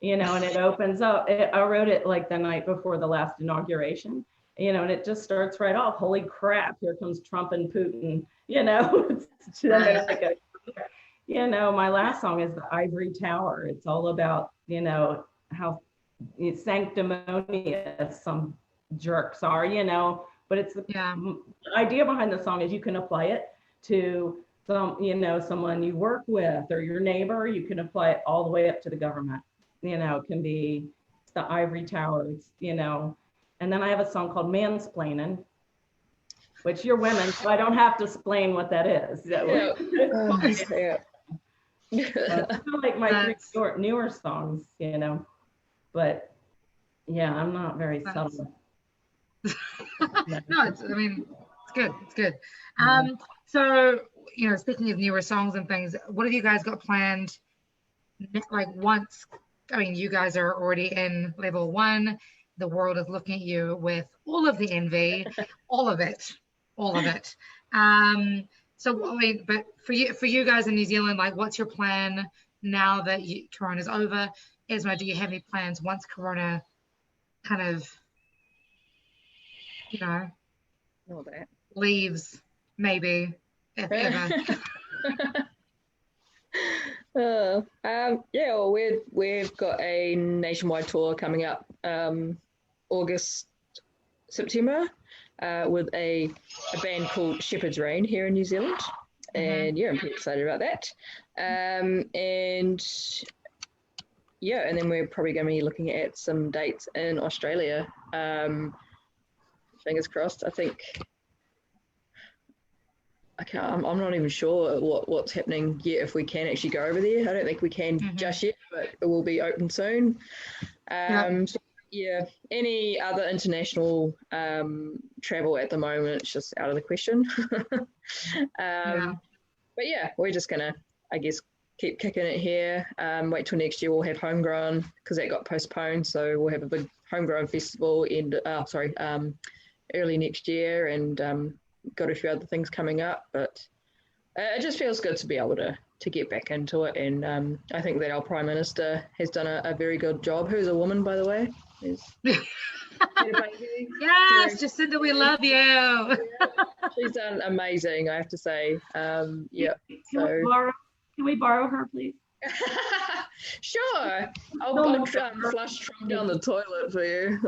you know, and it opens up, I wrote it like the night before the last inauguration, you know, and it just starts right off, holy crap, here comes Trump and Putin, you know. It's like you know, my last song is The Ivory Tower. It's all about, you know, how sanctimonious some jerks are, you know, but it's the idea behind the song is you can apply it to some, you know, someone you work with or your neighbor. You can apply it all the way up to the government. You know, it can be the Ivory Tower, you know. And then I have a song called Mansplaining, which you're women, so I don't have to explain what that is. Yeah. I feel like my three newer songs, you know, but yeah, I'm not very subtle. No, it's good. It's good. So, you know, speaking of newer songs and things, what have you guys got planned? Like, once, I mean, you guys are already in level 1. The world is looking at you with all of the envy, all of it. So, I mean, but for you guys in New Zealand, like, what's your plan now that Corona's over? Ezmo, do you have any plans once Corona kind of, you know, leaves, maybe, if ever? Yeah, well, we've got a nationwide tour coming up, August, September, with a band called Shepherd's Rain here in New Zealand. And yeah, I'm pretty excited about that. And yeah, and then we're probably going to be looking at some dates in Australia. Fingers crossed. I think I'm not even sure what's happening yet, if we can actually go over there. I don't think we can just yet, but it will be open soon. So, yeah, any other international travel at the moment, it's just out of the question. But yeah, we're just gonna, I guess, keep kicking it here. Wait till next year. We'll have Homegrown, because that got postponed. So we'll have a big Homegrown festival early next year, and got a few other things coming up. But it just feels good to be able to get back into it. And I think that our Prime Minister has done a very good job, who's a woman, by the way. Yes, Jacinda, we love you. Yeah, she's done amazing, I have to say. Yeah. Can we borrow her, please? Sure. I'll try and flush Trump down the toilet for you.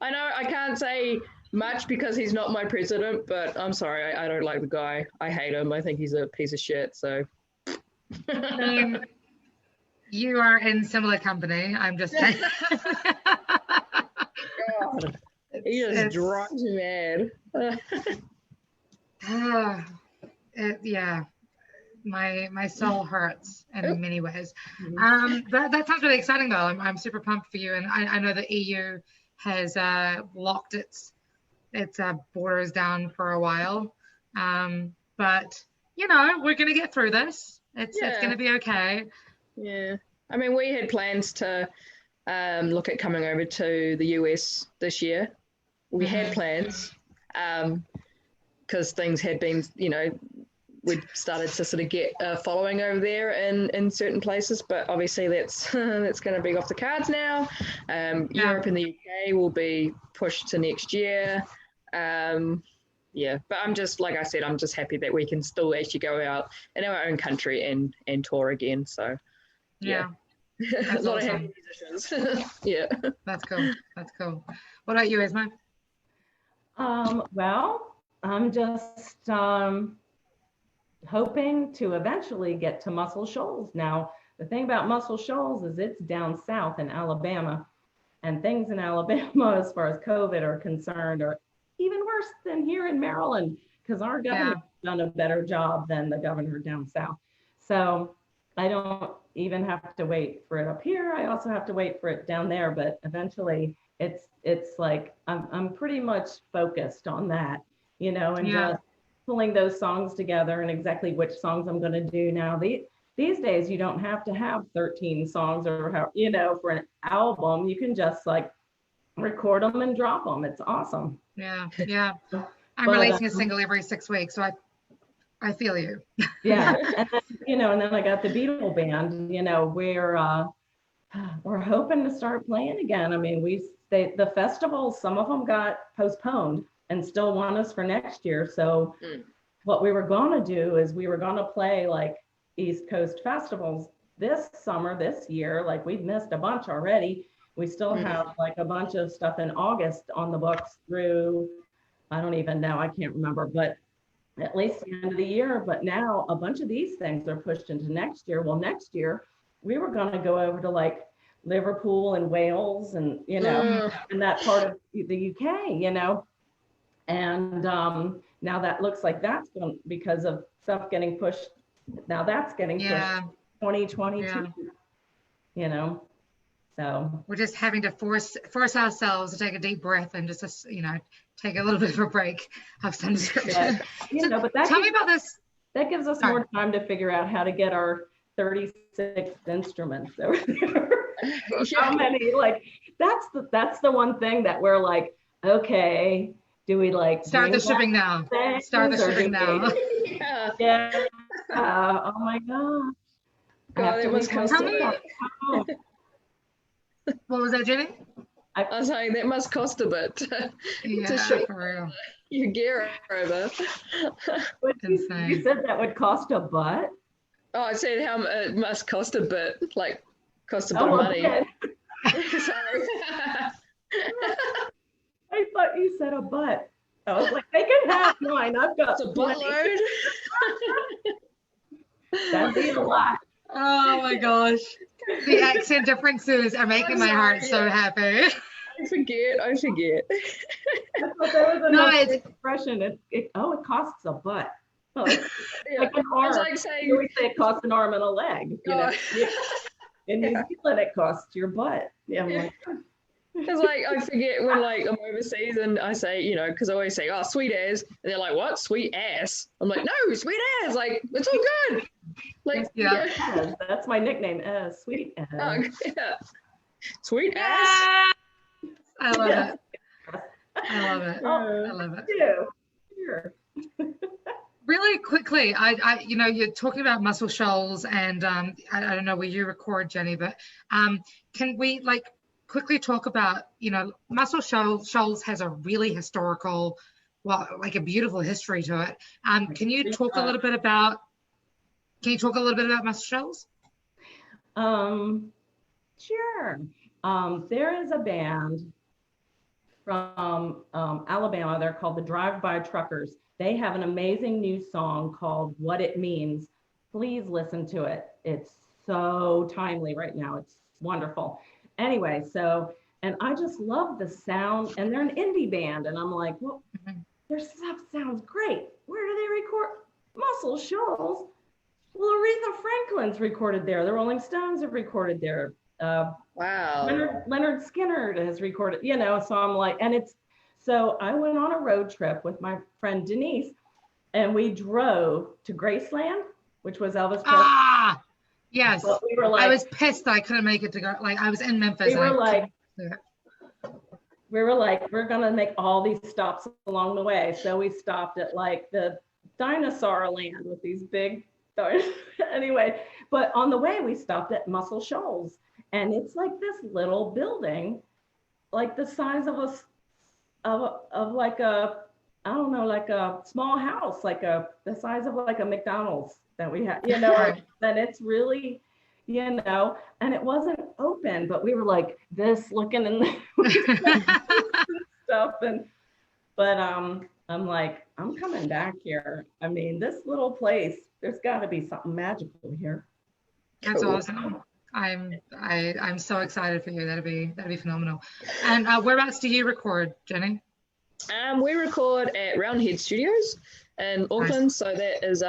I know I can't say much because he's not my president, but I'm sorry, I don't like the guy. I hate him. I think he's a piece of shit. So. You are in similar company. I'm just saying. God, he just drives me mad. Yeah, my soul hurts in many ways. That sounds really exciting, though. I'm super pumped for you, and I know the EU has locked its borders down for a while, but you know, we're gonna get through this. It's gonna be okay. Yeah, I mean, we had plans to look at coming over to the US this year. We had plans because things had been, you know, we'd started to sort of get following over there in certain places, but obviously that's going to be off the cards now. Europe and the UK will be pushed to next year. Yeah, but I'm just, like I said, I'm just happy that we can still actually go out in our own country and tour again. So yeah. A lot of happy musicians. Yeah. That's cool. What about you, Ezmo? Well, I'm just hoping to eventually get to Muscle Shoals. Now, the thing about Muscle Shoals is it's down south in Alabama, and things in Alabama as far as COVID are concerned are even worse than here in Maryland, because our governor's done a better job than the governor down south. So I don't even have to wait for it up here. I also have to wait for it down there, but eventually it's like I'm pretty much focused on that, you know, and just pulling those songs together and exactly which songs I'm going to do now. These days you don't have to have 13 songs or how, you know, for an album. You can just like record them and drop them. It's awesome. Yeah. I'm releasing a single every 6 weeks, so I feel you. Yeah, and then, you know, and then I got the Beatle band. You know, we're hoping to start playing again. I mean, the festivals, some of them got postponed and still want us for next year. So what we were going to do is we were going to play like East Coast festivals this summer, this year. Like we've missed a bunch already. We still have like a bunch of stuff in August on the books through, I don't even know, I can't remember, but at least the end of the year. But now a bunch of these things are pushed into next year. Well, next year we were going to go over to like Liverpool and Wales and, you know, and that part of the UK, you know, and now that looks like that's going, because of stuff getting pushed. Now that's getting pushed 2022, you know. So we're just having to force ourselves to take a deep breath and just, you know, take a little bit of a break of some description. You know, but that tell me about this. That gives us more time to figure out how to get our 36 instruments over there. How many? Like that's the one thing that we're like, okay, do we like start the shipping now? Start the shipping now. Yeah. Oh my God. God, it was Tell me. What was that, Jenny? I was saying that must cost a bit Yeah, to ship for real. your gear over. But you Insane. said that would cost a butt? Oh, I said how it must cost a bit, like cost a bit of Oh, money. okay. Sorry. I thought you said a butt. I was like, they can have mine. I've got It's a plenty. buttload. That'd be a lot. Oh my gosh. The accent differences are making my heart so happy. I forget. I thought there was another expression. It costs a butt. Like an I was arm. like saying, We say it costs an arm and a leg. You know? In New Zealand, it costs your butt. Yeah, I'm like, it's like I forget when like I'm overseas and I say, you know, because I always say, oh, sweet ass, and they're like, what, sweet ass? I'm like, no, sweet ass, like it's all good. Like, yeah. That's my nickname, sweet ass. Oh, yeah. Sweet ass. I love it. I love it. I love it. Yeah. Sure. Really quickly, I you know, you're talking about muscle shoals, and I don't know where you record, Jenny, but can we like quickly talk about, you know, muscle shoals has a really historical, well, like a beautiful history to it. Can you talk a little bit about muscle shoals? Sure. There is a band from Alabama. They're called the Drive-By Truckers. They have an amazing new song called What It Means. Please listen to it. It's so timely right now. It's wonderful. Anyway, and I just love the sound, and they're an indie band, and I'm like, well, their stuff sounds great. Where do they record? Muscle Shoals. Well, Aretha Franklin's recorded there. The Rolling Stones have recorded there. Wow. Leonard Skinner has recorded, you know, so I'm like, so I went on a road trip with my friend Denise, and we drove to Graceland, which was Elvis Presley. Ah, yes. But we were like, I was pissed that I couldn't make it to go. Like I was in Memphis. We were like, we're gonna make all these stops along the way. So we stopped at like the dinosaur land with these big anyway, but on the way we stopped at Muscle Shoals, and it's like this little building, like the size of like a, I don't know, like a small house, like the size of like a McDonald's that we had, you know, and it's really, you know, and it wasn't open, but we were like this looking in the stuff, but I'm like, I'm coming back here. I mean, this little place, there's got to be something magical here. That's awesome. I'm so excited for you. That'd be phenomenal. And whereabouts do you record, Jenny? We record at Roundhead Studios in Auckland. Nice. So that is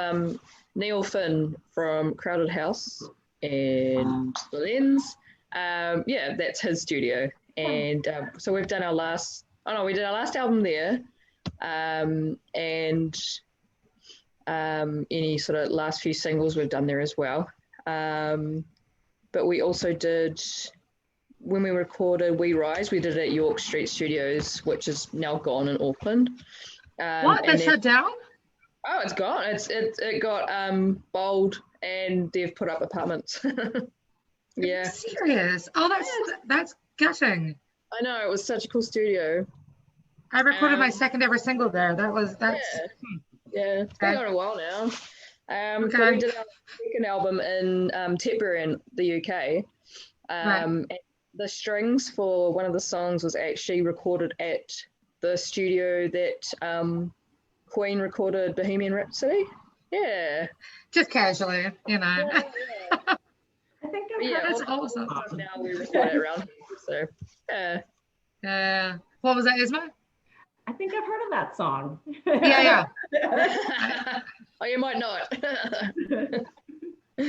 Neil Finn from Crowded House and The Lens. Yeah, that's his studio. And so we've done we did our last album there. And any sort of last few singles we've done there as well. But we also did, when we recorded We Rise, we did it at York Street Studios, which is now gone in Auckland. What? They shut down? Oh, it's gone. It got bowled, and they've put up apartments. Yeah. Serious? Oh, that's gutting. I know, it was such a cool studio. I recorded my second ever single there. That's yeah. It's been on a while now. Okay. But we did our second album in Tetbury in the UK. And the strings for one of the songs was actually recorded at the studio that Queen recorded Bohemian Rhapsody. Yeah. Just casually, you know. Yeah. I think that's awesome. Now we record it around here, so yeah. What was that, Ezmo? I think I've heard of that song. Yeah. Oh, you might not.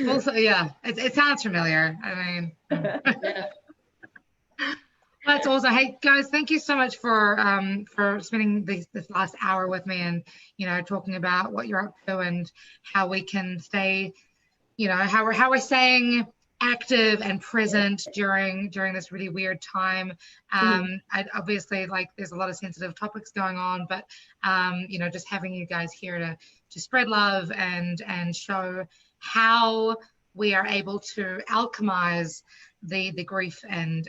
Also, yeah, it sounds familiar. I mean, that's awesome. Hey guys, thank you so much for spending this last hour with me, and talking about what you're up to and how we can stay, how we're staying active and present during this really weird time. I obviously, there's a lot of sensitive topics going on, but just having you guys here to spread love and show how we are able to alchemize the grief and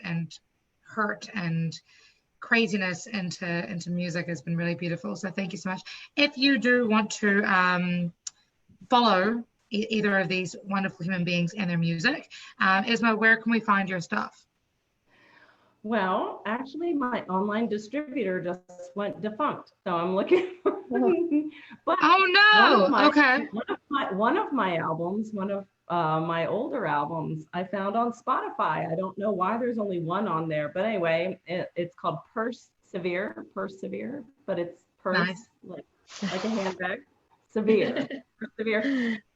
hurt and craziness into music has been really beautiful. So thank you so much. If you do want to follow either of these wonderful human beings and their music, Ezmo, where can we find your stuff? Well, actually, my online distributor just went defunct, so I'm looking for one. But oh no! Okay. One of my albums, one of my older albums, I found on Spotify. I don't know why there's only one on there, but anyway, it's called Persevere, but it's nice. like a handbag, persevere.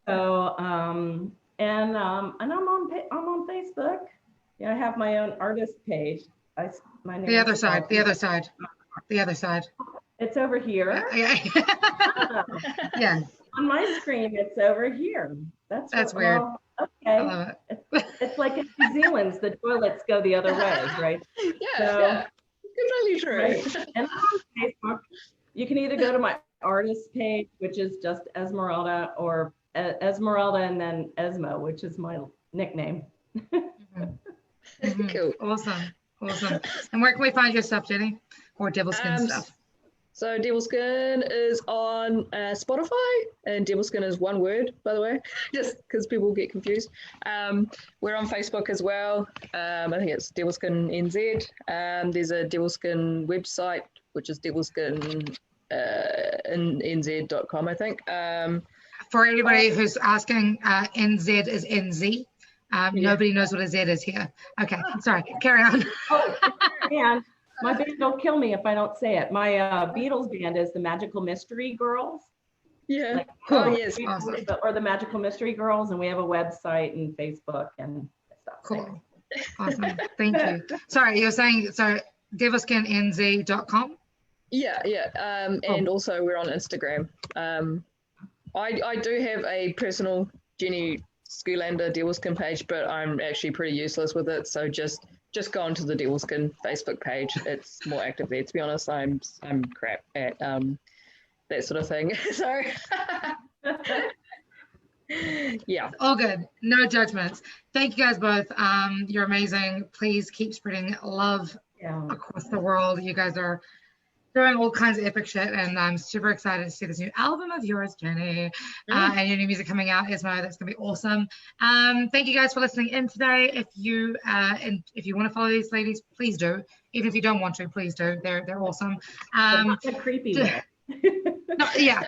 So and I'm on Facebook. Yeah, I have my own artist page. My name the other side. It's over here. Yeah. On my screen, it's over here. That's weird. Okay. I love it. It's like in New Zealand, the toilets go the other way, right? Yeah. Completely true. Right. And on Facebook, you can either go to my artist page, which is just Esmirelda, or Esmirelda and then Ezmo, which is my nickname. Cool. Awesome. And where can we find your stuff, Jenny? Or Devilskin stuff? So Devilskin is on Spotify, and Devilskin is one word, by the way, just because people get confused. We're on Facebook as well. I think it's Devilskin NZ. There's a Devilskin website, which is Devilskin nz.com, I think. For anybody who's asking, NZ is NZ. Nobody knows what a Z is here. Okay, sorry, carry on. And my band will kill me if I don't say it. My Beatles band is the Magical Mystery Girls. Yeah. Cool. Yes. Awesome. Or the Magical Mystery Girls, and we have a website and Facebook and stuff. Cool. Awesome. Thank you. Sorry, you're saying devilskinnz.com? Yeah. And also we're on Instagram. I do have a personal Jennie Skulander Devilskin page, but I'm actually pretty useless with it. So just go onto the Devilskin Facebook page. It's more active there. To be honest, I'm crap at that sort of thing. So yeah. All good. No judgments. Thank you guys both. You're amazing. Please keep spreading love across the world. You guys are doing all kinds of epic shit, and I'm super excited to see this new album of yours, Jenny, and your new music coming out, Ezmo. That's gonna be awesome. Thank you guys for listening in today. If you want to follow these ladies, please do. Even if you don't want to, please do. They're awesome. Creepy. No, yeah.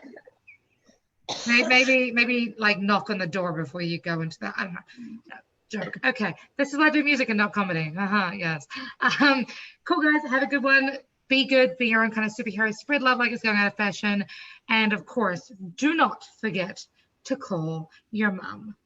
Maybe like knock on the door before you go into that. I don't know. No, joke. Okay, this is why I do music and not comedy. Yes. Cool guys. Have a good one. Be good, be your own kind of superhero, spread love like it's going out of fashion. And of course, do not forget to call your mum.